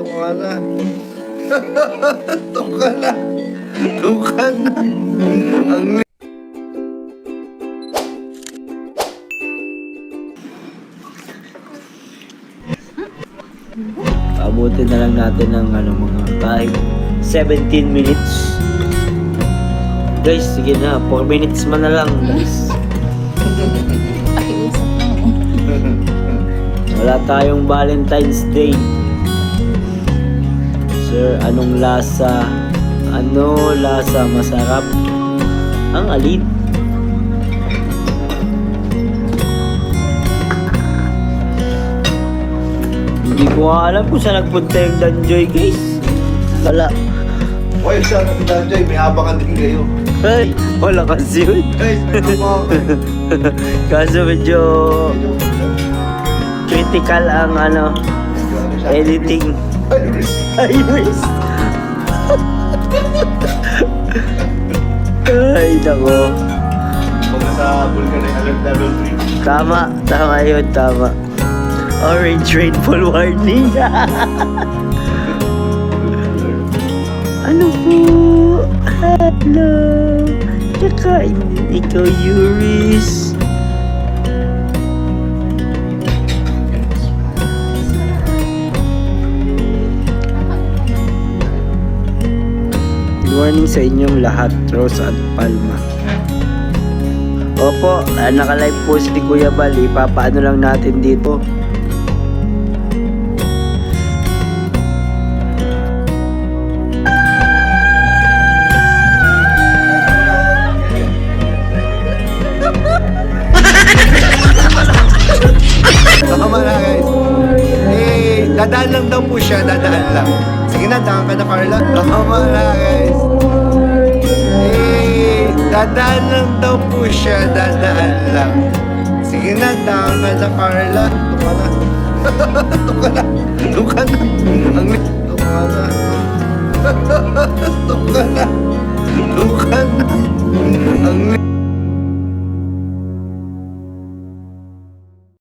Tuka na. Tuka na. Tuka na. Ang Abutin na lang natin ng mga kahit 17 minutes. Guys, sige na, 4 minutes man na lang, guys. Wala tayong Valentine's Day. Sir, anong lasa? Ano lasa masarap? Ang alin? Hindi ko alam kung saan nagpunta yung Danjoy, guys. Wala. Oy, siya na Joy, may abangan din kayo. Ay, wala kasi yun. Guys, may abangan. Kaso medyo critical ang editing. Ay, risk. Ay, nako. Mga sa Volcanic Alert Level 3. Tama yun, tama. Orange rainfall warning. Ano po? Hello. Nakain din ikaw, Yuris. Good morning sa inyong lahat, Rose at Palma. Opo, naka-live po si Kuya Bal. Ipapaano lang natin dito. Tama na guys. Dadaan lang daw po siya, dadaan lang. Sige na, daan ka na Carla. Tama na guys. Dadaan lang daw po siya, dadaan lang. Sige na, daan ka na Carla. Tuka na. Tuka na. Tuka na. Ang tuka na. Tuka na. Tuka na. Ang